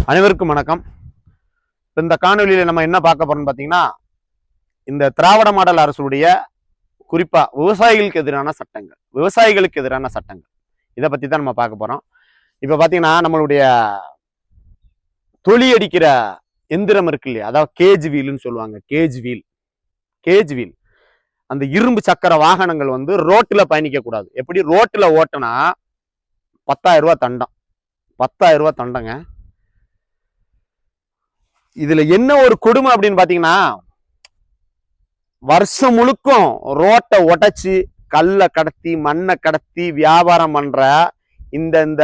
அனைவருக்கும் வணக்கம். இந்த காணொலியில நம்ம என்ன பார்க்க போறோம்னு பார்த்தீங்கன்னா, இந்த திராவிட மாடல் அரசுடைய குறிப்பா விவசாயிகளுக்கு எதிரான சட்டங்கள் இதை பத்தி தான் நம்ம பார்க்க போறோம். இப்ப பாத்தீங்கன்னா நம்மளுடைய தொலி அடிக்கிற எந்திரம் இருக்கு இல்லையா, அதாவது கேஜ் வீல்னு சொல்லுவாங்க. கேஜ் வீல் அந்த இரும்பு சக்கர வாகனங்கள் வந்து ரோட்ல பயணிக்க கூடாது. எப்படி ரோட்ல ஓட்டுனா 10,000 ரூபாய் தண்டம். 10,000 ரூபாய் தண்டங்க. இதுல என்ன ஒரு கொடுமை அப்படின்னு பாத்தீங்கன்னா, வருஷம் முழுக்கும் ரோட்டை உடைச்சு கல்லை கடத்தி மண்ணை கடத்தி வியாபாரம் பண்ற இந்த இந்த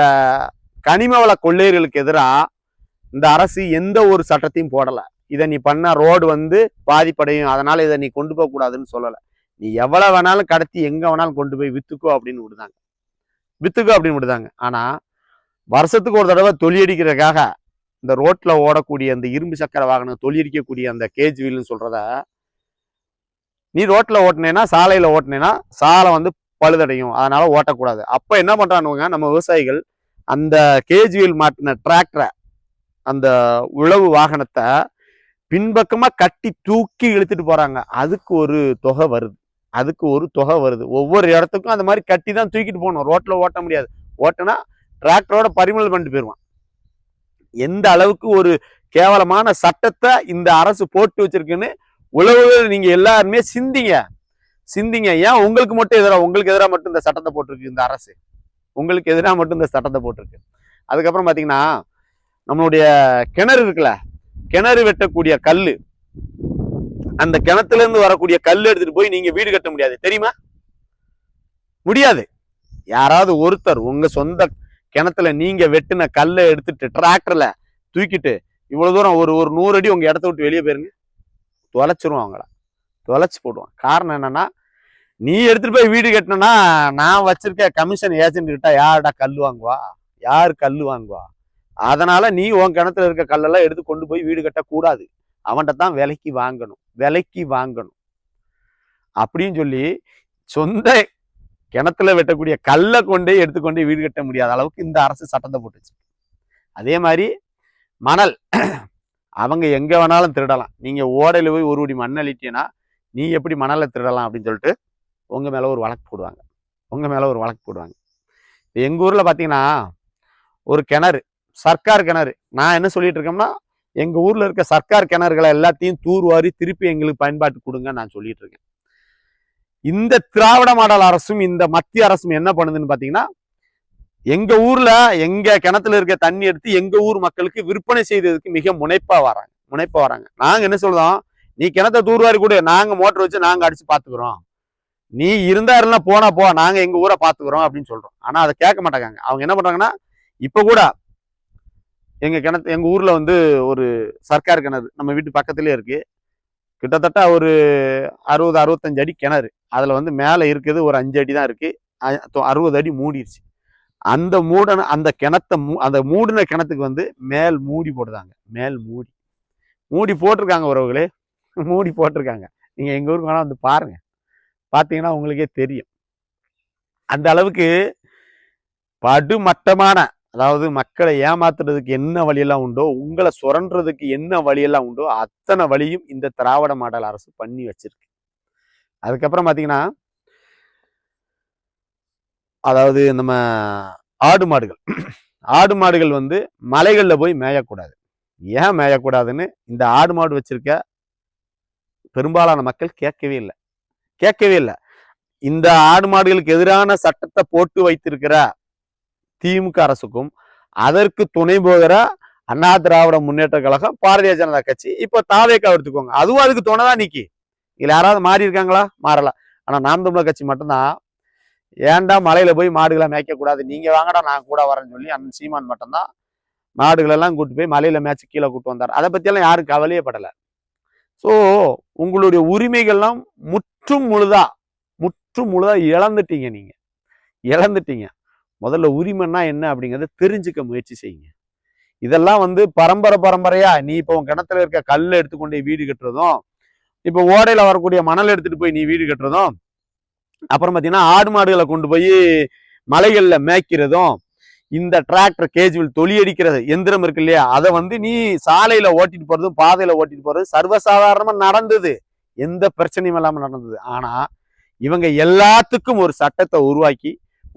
கனிம வள கொள்ளையர்களுக்கு எதிராக இந்த அரசு எந்த ஒரு சட்டத்தையும் போடல. இதை நீ பண்ண ரோடு வந்து பாதிப்படையும், அதனால இதை நீ கொண்டு போக கூடாதுன்னு சொல்லல. நீ எவ்வளவு வேணாலும் கடத்தி எங்க வேணாலும் கொண்டு போய் வித்துக்கோ அப்படின்னு விடுதாங்க. ஆனா வருஷத்துக்கு ஒரு தடவை தொழிலடிக்கிறதுக்காக இந்த ரோட்ல ஓடக்கூடிய அந்த இரும்பு சக்கர வாகனம் தொழிலடிக்கக்கூடிய அந்த கேஜ் வீல்னு சொல்றத நீ ரோட்ல ஓட்டினேன்னா, சாலையில ஓட்டினேன்னா சாலை வந்து பழுதடையும், அதனால ஓட்டக்கூடாது. அப்ப என்ன பண்றானுங்க நம்ம விவசாயிகள், அந்த கேஜ் வீல் மாட்டின டிராக்டரை, அந்த உழவு வாகனத்தை பின்பக்கமா கட்டி தூக்கி இழுத்துட்டு போறாங்க. அதுக்கு ஒரு தொகை வருது. ஒவ்வொரு இடத்துக்கும் அந்த மாதிரி கட்டி தான் தூக்கிட்டு போகணும். ரோட்ல ஓட்ட முடியாது. ஓட்டினா டிராக்டரோட பறிமுதல் பண்ணிட்டு போயிடுவான். எந்த அளவுக்கு ஒரு கேவலமான சட்டத்தை இந்த அரசு போட்டு வச்சிருக்குன்னு உழவுகள் நீங்க எல்லாருமே சிந்திங்க. ஏன் உங்களுக்கு எதிராக மட்டும் இந்த சட்டத்தை போட்டிருக்கு இந்த அரசு? உங்களுக்கு எதிராக மட்டும் இந்த சட்டத்தை போட்டிருக்கு. அதுக்கப்புறம் பாத்தீங்கன்னா, நம்மளுடைய கிணறு இருக்குல்ல, கிணறு வெட்டக்கூடிய கல்லு, அந்த கிணத்துல இருந்து வரக்கூடிய கல் எடுத்துட்டு போய் நீங்க வீடு கட்ட முடியாது, தெரியுமா? முடியாது. யாராவது ஒருத்தர் உங்க சொந்த கிணத்துல நீங்க வெட்டின கல்லை எடுத்துட்டு டிராக்டர்ல தூக்கிட்டு இவ்வளவு தூரம் ஒரு 100 அடி உங்க இடத்த விட்டு வெளியே போயிருங்க, தொலைச்சிருவான். அவங்கள தொலைச்சு போடுவான். காரணம் என்னன்னா, நீ எடுத்துட்டு போய் வீடு கட்டினா நான் வச்சிருக்க கமிஷன் ஏஜென்ட் கிட்ட யாருடா கல் வாங்குவா? யாரு கல் வாங்குவா? அதனால நீ உன் கிணத்துல இருக்க கல்லெல்லாம் எடுத்து கொண்டு போய் வீடு கட்ட கூடாது. அவன்கிட்ட தான் விலைக்கு வாங்கணும் அப்படின்னு சொல்லி சொந்த கிணத்துல வெட்டக்கூடிய கல்லை கொண்டே எடுத்துக்கொண்டே வீடு கட்ட முடியாத அளவுக்கு இந்த அரசு சட்டத்தை போட்டுச்சு. அதே மாதிரி மணல், அவங்க எங்க வேணாலும் திருடலாம். நீங்க ஓடையில போய் ஒரு மண் அள்ளிட்டீங்கன்னா நீ எப்படி மணலை திருடலாம் அப்படின்னு சொல்லிட்டு உங்க மேல ஒரு வழக்கு போடுவாங்க. எங்க ஊர்ல பாத்தீங்கன்னா ஒரு கிணறு, சர்க்கார் கிணறு. நான் என்ன சொல்லிட்டு இருக்கேன்னா, எங்க ஊர்ல இருக்க சர்க்கார் கிணறுகளை எல்லாத்தையும் தூர்வாரி திருப்பி எங்களுக்கு பயன்பாட்டு கொடுங்க நான் சொல்லிட்டு இருக்கேன். இந்த திராவிட மாடல் அரசும் இந்த மத்திய அரசும் என்ன பண்ணுதுன்னு பாத்தீங்கன்னா, எங்க ஊர்ல எங்க கிணத்துல இருக்க தண்ணி எடுத்து எங்க ஊர் மக்களுக்கு விற்பனை செய்ததுக்கு மிக முனைப்பா வராங்க. நாங்க என்ன சொல்றோம், நீ கிணத்தை தூர்வாரி கூட, நாங்க மோட்டர் வச்சு நாங்க அடிச்சு பாத்துக்கிறோம், நீ இருந்தாருன்னா போனா போ, நாங்க எங்க ஊரை பாத்துக்கிறோம் அப்படின்னு சொல்றோம். ஆனா அதை கேட்க மாட்டாங்க. அவங்க என்ன பண்றாங்கன்னா, இப்ப கூட எங்க ஊர்ல வந்து ஒரு சர்க்கார் கிணறு நம்ம வீட்டு பக்கத்துலயே இருக்கு. கிட்டத்தட்ட ஒரு 60-65 அடி கிணறு. அதுல வந்து மேல இருக்குது ஒரு 5 அடி தான் இருக்கு. 60 அடி மூடிடுச்சு. அந்த மூடின கிணத்துக்கு வந்து மேல் மூடி போடுறாங்க. மூடி போட்டிருக்காங்க உறவுகளே, மூடி போட்டிருக்காங்க. நீங்க எங்க ஊருக்கு வேணா வந்து பாருங்க, பாத்தீங்கன்னா உங்களுக்கே தெரியும். அந்த அளவுக்கு படுமட்டமான, அதாவது மக்களை ஏமாத்துறதுக்கு என்ன வழியெல்லாம் உண்டோ, உங்களை சுரண்டுறதுக்கு என்ன வழியெல்லாம் உண்டோ அத்தனை வழியும் இந்த திராவிட மாடல் அரசு பண்ணி வச்சிருக்கு. அதுக்கப்புறம் பாத்தீங்கன்னா, அதாவது நம்ம ஆடு மாடுகள் வந்து மலைகள்ல போய் மேயக்கூடாது. ஏன் மேயக்கூடாதுன்னு இந்த ஆடு மாடு வச்சிருக்க பெரும்பாலான மக்கள் கேட்கவே இல்லை. இந்த ஆடு மாடுகளுக்கு எதிரான சட்டத்தை போட்டு வைத்திருக்கிற திமுக அரசுக்கும் அதற்கு துணை போகிற அண்ணா திராவிட முன்னேற்ற கழகம், பாரதிய ஜனதா கட்சி, இப்ப தாவேக்கா எடுத்துக்கோங்க, அதுவும் அதுக்கு துணைதான் நிக்கி. இதுல யாராவது மாறி இருக்காங்களா? மாறல. ஆனா நாம் தமிழர் கட்சி மட்டும்தான், ஏன்டா மலையில போய் மாடுகளை மேய்க்க கூடாது, நீங்க வாங்கடா நான் கூட வரேன்னு சொல்லி அண்ணன் சீமான் மட்டும்தான் மாடுகளெல்லாம் கூட்டு போய் மலையில மேய்ச்சி கீழே கூட்டு வந்தார். அதை பத்தியெல்லாம் யாரும் கவலையே படலை. ஸோ உங்களுடைய உரிமைகள்லாம் முற்றும் முழுதா இழந்துட்டீங்க. முதல்ல உரிமைன்னா என்ன அப்படிங்கிறத தெரிஞ்சுக்க முயற்சி செய்யுங்க. இதெல்லாம் வந்து பரம்பரையா நீ இப்போ உன் கிணத்துல இருக்க கல்லை எடுத்துக்கொண்டு வீடு கட்டுறதும், இப்போ ஓடையில வரக்கூடிய மணல் எடுத்துட்டு போய் நீ வீடு கட்டுறதும், அப்புறம் பார்த்தீங்கன்னா ஆடு மாடுகளை கொண்டு போய் மலைகள்ல மேய்க்கிறதும், இந்த டிராக்டர் கேஜ்வில் தொலி அடிக்கிற எந்திரம் இருக்கு இல்லையா, அதை வந்து நீ சாலையில ஓட்டிட்டு போறதும் பாதையில ஓட்டிட்டு போறது சர்வசாதாரணமா நடந்தது, எந்த பிரச்சனையும் இல்லாம நடந்தது. ஆனா இவங்க எல்லாத்துக்கும் ஒரு சட்டத்தை உருவாக்கி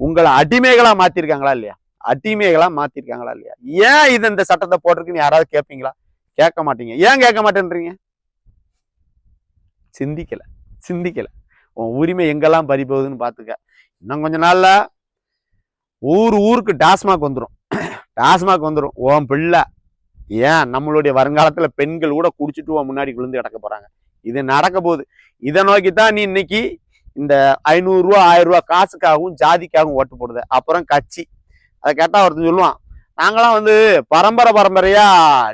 உங்களை அடிமைகளா மாத்திருக்காங்களா இல்லையா, அடிமைகளா மாத்திருக்காங்களா இல்லையா? ஏன் இது இந்த சட்டத்தை போட்டிருக்குன்னு யாராவது கேட்பீங்களா? கேட்க மாட்டீங்க. ஏன் கேட்க மாட்டேன்றீங்க? சிந்திக்கல, சிந்திக்கல. உன் உரிமை எங்கெல்லாம் பறி போகுதுன்னு பாத்துக்க. இன்னும் கொஞ்ச நாள்ல ஊருக்கு டாஸ்மாக் வந்துடும், டாஸ்மாக் வந்துடும். உன் பிள்ளை ஏன் நம்மளுடைய வருங்காலத்துல பெண்கள் கூட குடிச்சிட்டு உன் முன்னாடி விழுந்து கிடக்க போறாங்க. இது நடக்க போகுது. இதை நோக்கித்தான் நீ இன்னைக்கு இந்த 500 ரூபா 1000 ரூபா காசுக்காகவும் ஜாதிக்காகவும் ஓட்டு போடுது. அப்புறம் கட்சி அதை கேட்டா ஒருத்தன் சொல்லுவான், நாங்களாம் வந்து பரம்பரையா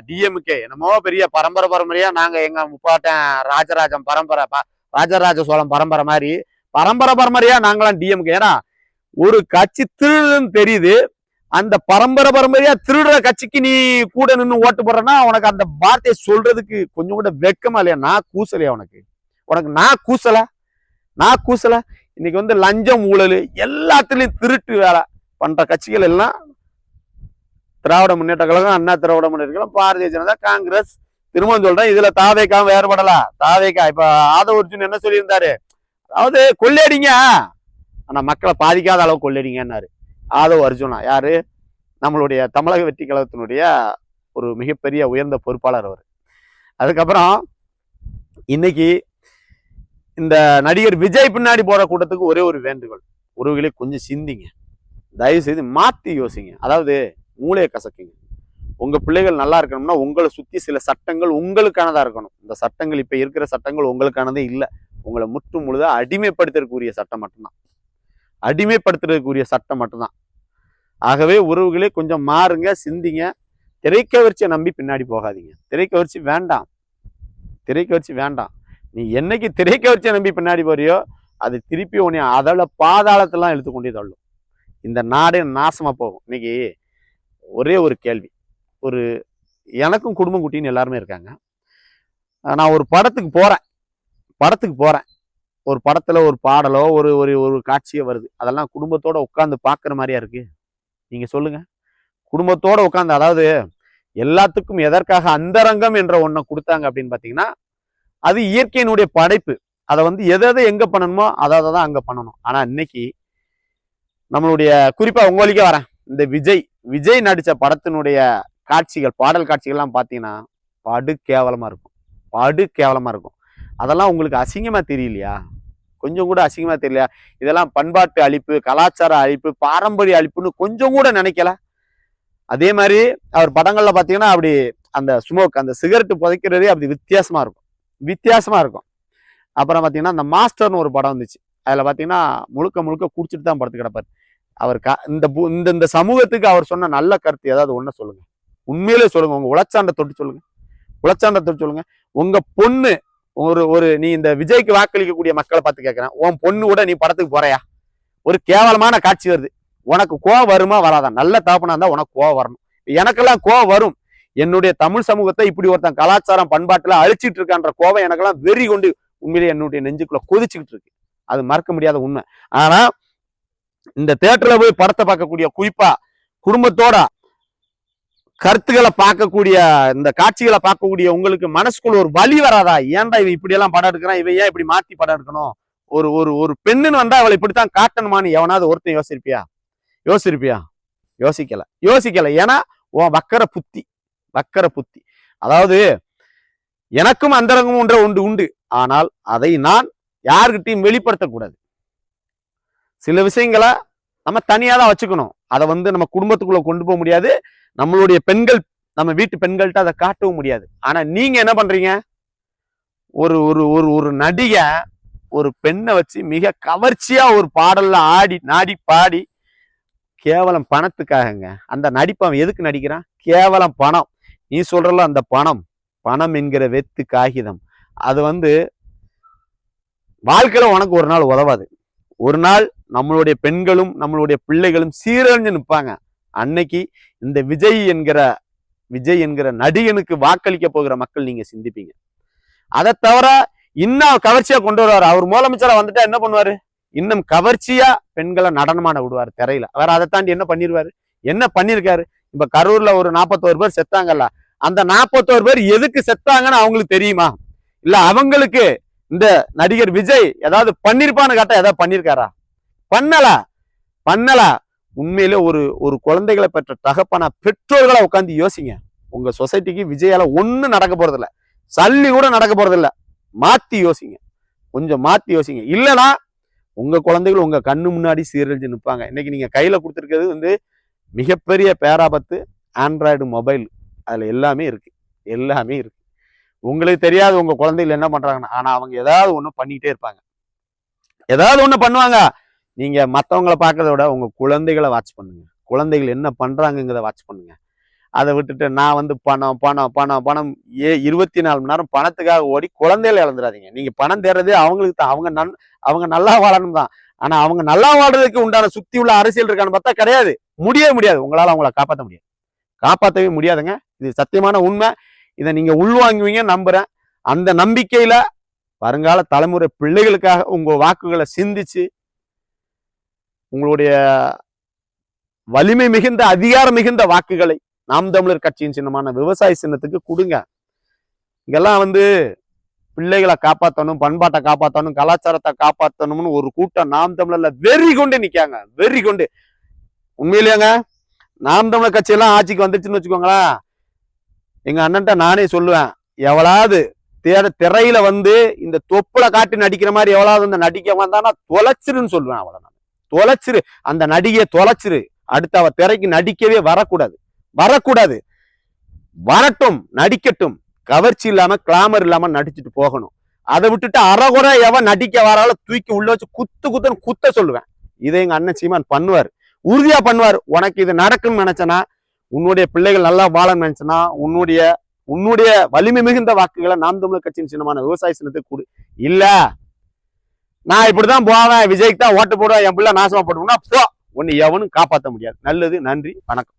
டிஎம்கே, என்னமோ பெரிய பரம்பரையா நாங்க எங்க முப்பாட்டன் ராஜராஜன் பரம்பரை, ராஜராஜ சோழன் பரம்பரை மாதிரி பரம்பரையா நாங்களாம் டிஎம்கே. ஏன்னா ஒரு கட்சி திருடுன்னு தெரியுது, அந்த பரம்பரையா திருடுற கட்சிக்கு நீ கூட நின்று ஓட்டு போடுறனா உனக்கு அந்த வார்த்தையை சொல்றதுக்கு கொஞ்சம் கூட வெக்கமா இல்லையா? நான் கூசலையா உனக்கு நான் கூசல. இன்னைக்கு வந்து லஞ்சம் ஊழல் எல்லாத்துலயும் திருட்டு வேலை பண்ற கட்சிகள் எல்லாம் திராவிட முன்னேற்ற கழகம், அண்ணா திராவிட முன்னேற்ற கழகம், பாரதிய ஜனதா, காங்கிரஸ். திரும்ப சொல்றேன், இதுல தாவேக்கா வேறுபடல. தாவேக்கா இப்ப ஆதவ அர்ஜுன் என்ன சொல்லியிருந்தாரு, அதாவது கொள்ளையடிங்க ஆனா மக்களை பாதிக்காத அளவு கொள்ளையடிங்கன்னாரு. ஆதவ அர்ஜுனா யாரு? நம்மளுடைய தமிழக வெற்றி கழகத்தினுடைய ஒரு மிகப்பெரிய உயர்ந்த பொறுப்பாளர் அவர். அதுக்கப்புறம் இன்னைக்கு இந்த நடிகர் விஜய் பின்னாடி போற கூட்டத்துக்கு ஒரே ஒரு வேண்டுகோள், உறவுகளே கொஞ்சம் சிந்திங்க, தயவு செய்து மாத்தி யோசிங்க. அதாவது மூளையை கசக்குங்க. உங்க பிள்ளைகள் நல்லா இருக்கணும்னா உங்களை சுத்தி சில சட்டங்கள் உங்களுக்கானதா இருக்கணும். இந்த சட்டங்கள் இப்ப இருக்கிற சட்டங்கள் உங்களுக்கானதே இல்லை. உங்களை முற்று முழுதா அடிமைப்படுத்தக்கூடிய சட்டம் மட்டும்தான், அடிமைப்படுத்துறதுக்குரிய சட்டம் மட்டும்தான். ஆகவே உறவுகளே கொஞ்சம் மாறுங்க, சிந்திங்க. திரைக்கவர்ச்சியை நம்பி பின்னாடி போகாதீங்க. திரைக்கவர்ச்சி வேண்டாம். நீ என்னைக்கு திரைக்கவர்ச்சியை நம்பி பின்னாடி போறியோ அது திருப்பி உன்னை அதோட பாதாளத்தெல்லாம் இழுத்து கொண்டே தள்ளும். இந்த நாடே நாசமா போகும். இன்னைக்கு ஒரே ஒரு கேள்வி, எனக்கும் குடும்பம் குட்டின்னு எல்லாருமே இருக்காங்க. நான் ஒரு படத்துக்கு போறேன், ஒரு படத்துல ஒரு பாடலோ ஒரு காட்சியோ வருது, அதெல்லாம் குடும்பத்தோட உட்காந்து பாக்குற மாதிரியா இருக்கு? நீங்க சொல்லுங்க. குடும்பத்தோட உட்காந்து, அதாவது எல்லாத்துக்கும் எதற்காக அந்தரங்கம் என்ற ஒன்றை கொடுத்தாங்க அப்படின்னு பாத்தீங்கன்னா, அது இயற்கையினுடைய படைப்பு. அதை வந்து எதை எங்க பண்ணணுமோ அதை தான் அங்க பண்ணணும். ஆனா இன்னைக்கு நம்மளுடைய குறிப்பா உங்களுக்கே வரேன், இந்த விஜய் நடிச்ச படத்தினுடைய காட்சிகள், பாடல் காட்சிகள்லாம் பாத்தீங்கன்னா படு கேவலமா இருக்கும். அதெல்லாம் உங்களுக்கு அசிங்கமா தெரியலையா? கொஞ்சம் கூட அசிங்கமா தெரியலையா? இதெல்லாம் பண்பாட்டு அழிப்பு, கலாச்சார அழிப்பு, பாரம்பரிய அழிப்புன்னு கொஞ்சம் கூட நினைக்கல. அதே மாதிரி அவர் படங்கள்ல பாத்தீங்கன்னா அப்படி அந்த ஸ்மோக், அந்த சிகரெட் புதைக்கிறதே அப்படி வித்தியாசமா இருக்கும். அப்புறம் பாத்தீங்கன்னா அந்த மாஸ்டர்னு ஒரு படம் வந்துச்சு, அதுல பாத்தீங்கன்னா முழுக்க குடிச்சிட்டு தான் படுத்து கிடப்பாரு அவர். இந்த சமூகத்துக்கு அவர் சொன்ன நல்ல கருத்து ஏதாவது ஒண்ணு சொல்லுங்க, உண்மையிலே சொல்லுங்க. உங்க உளச்சாண்ட தொட்டு சொல்லுங்க. உங்க பொண்ணு நீ இந்த விஜய்க்கு வாக்களிக்கக்கூடிய மக்களை பார்த்து கேட்கிறேன், உன் பொண்ணு கூட நீ படத்துக்கு போறையா? ஒரு கேவலமான காட்சி வருது, உனக்கு கோவம் வருமா வராதா? நல்ல தாப்பனா இருந்தா உனக்கு கோவம் வரணும். எனக்கெல்லாம் கோவம் வரும். என்னுடைய தமிழ் சமூகத்தை இப்படி ஒருத்தன் கலாச்சாரம் பண்பாட்டுல அழிச்சிட்டு இருக்கான்ற கோவம் எனக்கெல்லாம் வெறி கொண்டு உண்மையிலே என்னுடைய நெஞ்சுக்குள்ள கொதிச்சுக்கிட்டு இருக்கு. அது மறக்க முடியாத உண்மை. ஆனா இந்த தியேட்டர்ல போய் படத்தை பார்க்கக்கூடிய, குறிப்பா குடும்பத்தோட கருத்துக்களை பார்க்கக்கூடிய, இந்த காட்சிகளை பார்க்கக்கூடிய உங்களுக்கு மனசுக்குள்ள ஒரு வலி வராதா? ஏன்டா இவன் இப்படி எல்லாம் படம் எடுக்கிறான், இவன் ஏன் இப்படி மாத்தி படம் எடுக்கணும், ஒரு பெண்ணுன்னு வந்தா அவளை இப்படித்தான் காட்டணுமான்னு எவனாவது ஒருத்தன் யோசிச்சிருப்பியா? யோசிக்கல. ஏன்னா உன் வக்கர புத்தி. அதாவது எனக்கும் அந்தரங்கம் ஒன்று உண்டு, ஆனால் அதை நான் யாருக்கிட்டையும் வெளிப்படுத்தக்கூடாது. சில விஷயங்களை நம்ம தனியா தான் வச்சுக்கணும். அதை வந்து நம்ம குடும்பத்துக்குள்ள கொண்டு போக முடியாது. நம்மளுடைய பெண்கள், நம்ம வீட்டு பெண்கள்கிட்ட அதை காட்டவும் முடியாது. ஆனா நீங்க என்ன பண்றீங்க? ஒரு நடிகை ஒரு பெண்ணை வச்சு மிக கவர்ச்சியா ஒரு பாடல்ல நாடி பாடி, கேவலம் பணத்துக்காகங்க. அந்த நடிப்பு அவன் எதுக்கு நடிக்கிறான்? கேவலம் பணம். நீ சொல்றல அந்த பணம் என்கிற வெத்து காகிதம், அது வந்து வாழ்க்கையில உனக்கு ஒரு நாள் உதவாது. ஒரு நாள் நம்மளுடைய பெண்களும் நம்மளுடைய பிள்ளைகளும் சீரழிஞ்சு நிற்பாங்க. அன்னைக்கு இந்த விஜய் என்கிற நடிகனுக்கு வாக்களிக்க போகிற மக்கள் நீங்க சிந்திப்பீங்க. அதை தவிர இன்னும் கவர்ச்சியா கொண்டு வருவாரு. அவர் முதலமைச்சரா வந்துட்டா என்ன பண்ணுவாரு? இன்னும் கவர்ச்சியா பெண்களை நடனமான விடுவாரு திரையில. வேற அதை தாண்டி என்ன பண்ணிடுவாரு? என்ன பண்ணிருக்காரு? இப்ப கரூர்ல ஒரு 41 பேர் செத்தாங்கல்ல, அந்த 41 பேர் எதுக்கு செத்தாங்கன்னு அவங்களுக்கு தெரியுமா? இல்ல அவங்களுக்கு இந்த நடிகர் விஜய் ஏதாவது பண்ணிருப்பான்னு கேட்டா ஏதாவது பண்ணிருக்காரா? பண்ணல பண்ணல. உண்மையிலே ஒரு குழந்தைகளை பெற்ற தகப்பனா பெற்றோர்களை உட்காந்து யோசிங்க. உங்க சொசைட்டிக்கு விஜயால ஒண்ணு நடக்க போறது இல்ல, சல்லி கூட நடக்க போறது இல்ல. மாத்தி யோசிங்க, கொஞ்சம் மாத்தி யோசிங்க. இல்லனா உங்க குழந்தைகள் உங்க கண்ணு முன்னாடி சீரழிஞ்சு நிற்பாங்க. இன்னைக்கு நீங்க கையில கொடுத்துருக்கிறது வந்து மிகப்பெரிய பேராபத்து ஆண்ட்ராய்டு மொபைல். அதுல எல்லாமே இருக்கு, எல்லாமே இருக்கு. உங்களுக்கு தெரியாது உங்க குழந்தைகள் என்ன பண்றாங்கன்னு. ஆனா அவங்க ஏதாவது ஒண்ணு பண்ணிட்டே இருப்பாங்க, ஏதாவது ஒண்ணு பண்ணுவாங்க. நீங்க மத்தவங்களை பார்க்கறத விட உங்க குழந்தைகளை வாட்ச் பண்ணுங்க. குழந்தைகள் என்ன பண்றாங்கிறத வாட்ச் பண்ணுங்க. அதை விட்டுட்டு நான் வந்து பணம் பணம் பணம் பணம் 24 மணி நேரம் பணத்துக்காக ஓடி குழந்தைகளை இழந்துடாதீங்க. நீங்க பணம் தேடுறதே அவங்களுக்கு தான். அவங்க நல்லா வாழணும் தான். ஆனா அவங்க நல்லா வாழ்றதுக்கு உண்டான சுத்தி உள்ள அரசியல் இருக்கான்னு பார்த்தா கிடையாது. முடியவே முடியாது. உங்களால அவங்கள காப்பாற்ற முடியாது, காப்பாற்றவே முடியாதுங்க. இது சத்தியமான உண்மை. இதை நீங்க உள்வாங்குவீங்க நம்புறேன். அந்த நம்பிக்கையில வருங்கால தலைமுறை பிள்ளைகளுக்காக உங்க வாக்குகளை சிந்திச்சு உங்களுடைய வலிமை மிகுந்த அதிகாரம் மிகுந்த வாக்குகளை நாம் தமிழர் கட்சியின் சின்னமான விவசாய சின்னத்துக்கு கொடுங்க. இங்கெல்லாம் வந்து பிள்ளைகளை காப்பாற்றணும், பண்பாட்டை காப்பாற்றணும், கலாச்சாரத்தை காப்பாற்றணும்னு ஒரு கூட்டம் நாம் தமிழர்ல வெறி கொண்டு நிக்காங்க, வெறி கொண்டு. உண்மையிலேங்க நாம் தமிழர் கட்சியெல்லாம் ஆட்சிக்கு வந்துச்சுன்னு வச்சுக்கோங்களேன், எங்க அண்ணன்ட்ட நானே சொல்லுவேன், எவளாவது திரையில வந்து இந்த தொப்புல காட்டி நடிக்கிற மாதிரி எவளாவது வந்து நடிக்க வந்தானா தொலைச்சிருன்னு சொல்லுவேன். அவளை நான் தொலைச்சிரு, அந்த நடிகையை தொலைச்சிரு. அடுத்து அவ திரைக்கு நடிக்கவே வரக்கூடாது, வரக்கூடாது. வரட்டும், நடிக்கட்டும். கவர்ச்சி இல்லாம கிளாமர் இல்லாம நடிச்சுட்டு போகணும். அதை விட்டுட்டு அறகுறை எவன் நடிக்க வரால தூக்கி உள்ள வச்சு குத்துன்னு குத்த சொல்லுவேன். இதை எங்க அண்ணன் சீமான் பண்ணுவார், உறுதியா பண்ணுவார். உனக்கு இது நடக்கும்னு நினைச்சனா, உன்னுடைய பிள்ளைகள் நல்லா வாழன்னு நினைச்சனா, உன்னுடைய வலிமை மிகுந்த வாக்குகளை நாம் தமிழர் கட்சியின் சின்னமான விவசாய சின்னத்துக்கு கொடு. இல்ல நான் இப்படிதான் போவேன், விஜய்க்கு தான் ஓட்டு போடுவேன், என் பிள்ளை நாசமா போட்டுனா போ, உன்னை எவனும் காப்பாற்ற முடியாது. நல்லது, நன்றி, வணக்கம்.